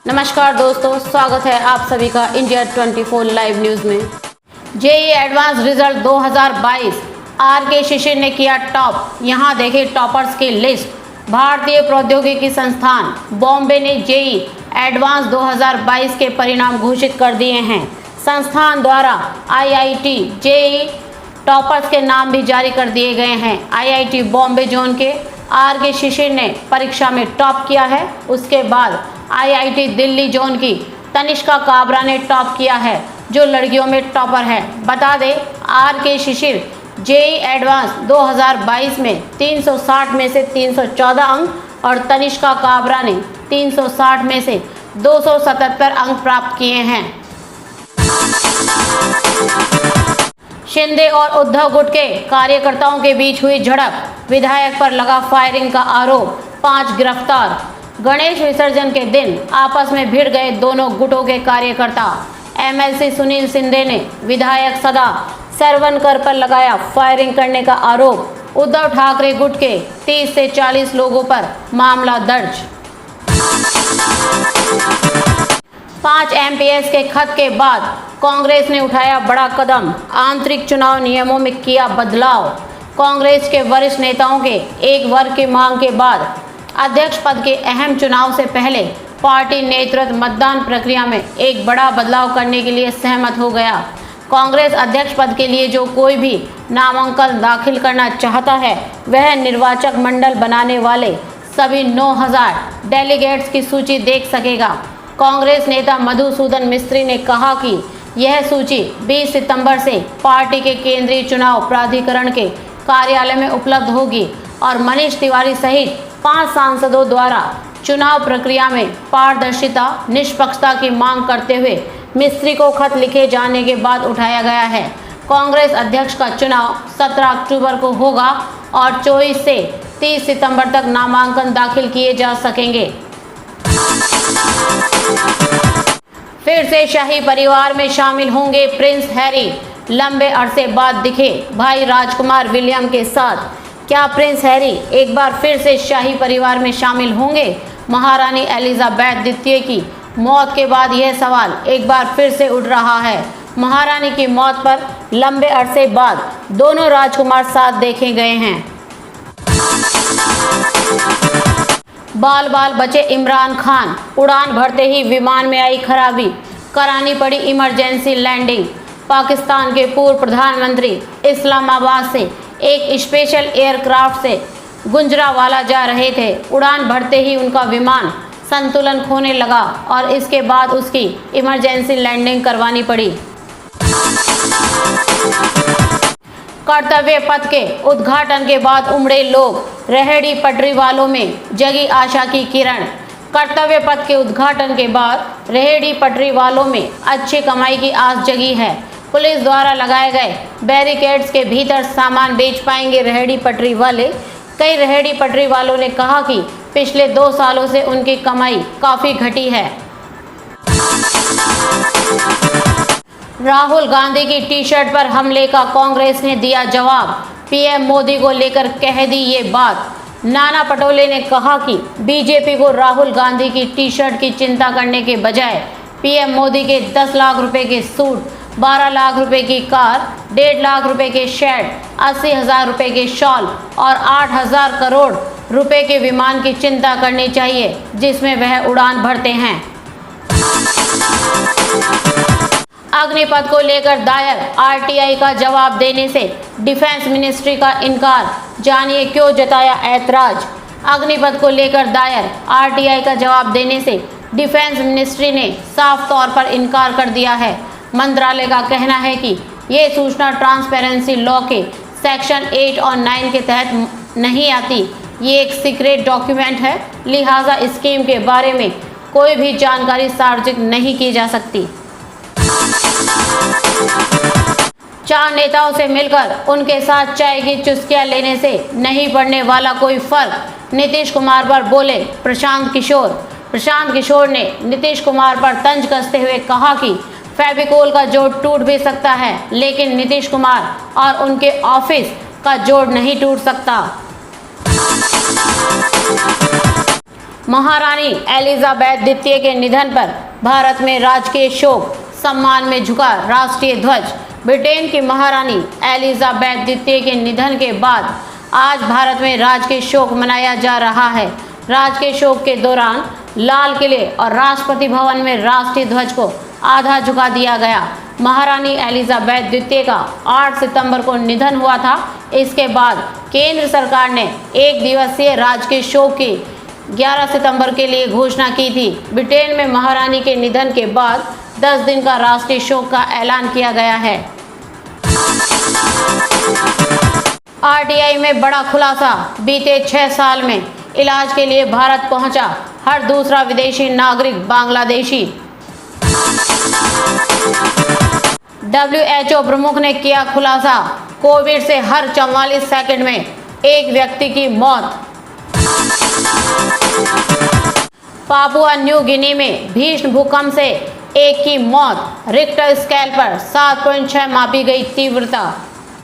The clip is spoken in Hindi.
नमस्कार दोस्तों, स्वागत है आप सभी का इंडिया 24 लाइव न्यूज में। JEE advance result 2022 R K. Shishir ने किया टॉप। यहां देखें टॉपर्स की लिस्ट। भारतीय प्रौद्योगिकी संस्थान बॉम्बे ने जेईई एडवांस 2022 के परिणाम घोषित कर दिए हैं। संस्थान द्वारा आईआईटी जेईई टॉपर्स के नाम भी जारी कर दिए गए हैं। आईआईटी बॉम्बे जोन के आर.के. शिशिर ने परीक्षा में टॉप किया है। उसके बाद आईआईटी दिल्ली जोन की तनिष्का काबरा ने टॉप किया है, जो लड़कियों में टॉपर है। बता दें, आर.के. शिशिर जेईई एडवांस 2022 में 360 में से 314 अंक और तनिष्का काबरा ने 360 में से 277 अंक प्राप्त किए हैं। शिंदे और उद्धव गुट के कार्यकर्ताओं के बीच हुई झड़प, विधायक पर लगा फायरिंग का आरोप, 5 गिरफ्तार। गणेश विसर्जन के दिन आपस में भिड़ गए दोनों गुटों के कार्यकर्ता। एमएलसी सुनील शिंदे ने विधायक सदा सरवनकर पर लगाया फायरिंग करने का आरोप। उद्धव ठाकरे गुट के 30 से 40 लोगों पर मामला दर्ज। 5 एमपीएस के खत के बाद कांग्रेस ने उठाया बड़ा कदम, आंतरिक चुनाव नियमों में किया बदलाव। कांग्रेस के वरिष्ठ नेताओं के एक वर्ग की मांग के बाद अध्यक्ष पद के अहम चुनाव से पहले पार्टी नेतृत्व मतदान प्रक्रिया में एक बड़ा बदलाव करने के लिए सहमत हो गया। कांग्रेस अध्यक्ष पद के लिए जो कोई भी नामांकन दाखिल करना चाहता है, वह निर्वाचक मंडल बनाने वाले सभी 9000 डेलीगेट्स की सूची देख सकेगा। कांग्रेस नेता मधुसूदन मिस्त्री ने कहा कि यह सूची 20 सितंबर से पार्टी के केंद्रीय चुनाव प्राधिकरण के कार्यालय में उपलब्ध होगी और मनीष तिवारी सहित 5 सांसदों द्वारा चुनाव प्रक्रिया में पारदर्शिता, निष्पक्षता की मांग करते हुए मिस्त्री को खत लिखे जाने के बाद उठाया गया है। कांग्रेस अध्यक्ष का चुनाव 17 अक्टूबर को होगा और 24 से 30 सितंबर तक नामांकन दाखिल किए जा सकेंगे। फिर से शाही परिवार में शामिल होंगे प्रिंस हैरी। लंबे अरसे बाद दिखे भाई राजकुमार विलियम के साथ। क्या प्रिंस हैरी एक बार फिर से शाही परिवार में शामिल होंगे? महारानी एलिजाबेथ द्वितीय की मौत के बाद यह सवाल एक बार फिर से उठ रहा है। महारानी की मौत पर लंबे अरसे बाद दोनों राजकुमार साथ देखे गए हैं। बाल बाल बचे इमरान खान, उड़ान भरते ही विमान में आई खराबी, करानी पड़ी इमरजेंसी लैंडिंग। पाकिस्तान के पूर्व प्रधानमंत्री इस्लामाबाद से एक स्पेशल एयरक्राफ्ट से गुजरांवाला जा रहे थे। उड़ान भरते ही उनका विमान संतुलन खोने लगा और इसके बाद उसकी इमरजेंसी लैंडिंग करवानी पड़ी। कर्तव्य पथ के उद्घाटन के बाद उमड़े लोग, रेहड़ी पटरी वालों में जगी आशा की किरण। कर्तव्य पथ के उद्घाटन के बाद रेहड़ी पटरी वालों में अच्छी कमाई की आस जगी है। पुलिस द्वारा लगाए गए बैरिकेड्स के भीतर सामान बेच पाएंगे रेहड़ी पटरी वाले। कई रेहड़ी पटरी वालों ने कहा कि पिछले 2 सालों से उनकी कमाई काफ़ी घटी है। राहुल गांधी की टी-शर्ट पर हमले का कांग्रेस ने दिया जवाब। पीएम मोदी को लेकर कह दी ये बात। नाना पटोले ने कहा कि बीजेपी को राहुल गांधी की टी-शर्ट की चिंता करने के बजाय पीएम मोदी के 10 लाख रुपए के सूट, 12 लाख रुपए की कार, 1.5 लाख रुपए के शेड, 80,000 रुपए के शॉल और 8,000 करोड़ रुपए के विमान की चिंता करनी चाहिए, जिसमें वह उड़ान भरते हैं। अग्निपथ को लेकर दायर आरटीआई का जवाब देने से डिफेंस मिनिस्ट्री का इनकार। जानिए क्यों जताया ऐतराज। अग्निपथ को लेकर दायर आरटीआई का जवाब देने से डिफेंस मिनिस्ट्री ने साफ तौर पर इनकार कर दिया है। मंत्रालय का कहना है कि ये सूचना ट्रांसपेरेंसी लॉ के सेक्शन 8 और 9 के तहत नहीं आती। ये एक सीक्रेट डॉक्यूमेंट है, लिहाजा स्कीम के बारे में कोई भी जानकारी सार्वजनिक नहीं की जा सकती। 4 नेताओं से मिलकर उनके साथ चाय की चुस्कियां लेने से नहीं पड़ने वाला कोई फर्क, नीतीश कुमार पर बोले प्रशांत किशोर। प्रशांत किशोर ने नीतीश कुमार पर तंज कसते हुए कहा कि फेविकोल का जोड़ टूट भी सकता है, लेकिन नीतीश कुमार और उनके ऑफिस का जोड़ नहीं टूट सकता। महारानी एलिजाबेथ द्वितीय के निधन पर भारत में राजकीय शोक, सम्मान में झुका राष्ट्रीय ध्वज। ब्रिटेन की महारानी एलिजाबेथ द्वितीय के निधन के बाद आज भारत में राजकीय शोक मनाया जा रहा है। राजकीय शोक के दौरान लाल किले और राष्ट्रपति भवन में राष्ट्रीय ध्वज को आधा झुका दिया गया। महारानी एलिजाबेथ द्वितीय का 8 सितंबर को निधन हुआ था। इसके बाद केंद्र सरकार ने एक दिवसीय राजकीय शोक की 11 सितंबर के लिए घोषणा की थी। ब्रिटेन में महारानी के निधन के बाद 10 दिन का राष्ट्रीय शोक का ऐलान किया गया है। आरटीआई में बड़ा खुलासा, बीते 6 साल में इलाज के लिए भारत पहुंचा हर दूसरा विदेशी नागरिक बांग्लादेशी। WHO प्रमुख ने किया खुलासा, कोविड से हर 44 सेकंड में एक व्यक्ति की मौत। पापुआ न्यू गिनी में भीषण भूकंप से एक की मौत, रिक्टर स्केल पर 7.6 मापी गई तीव्रता।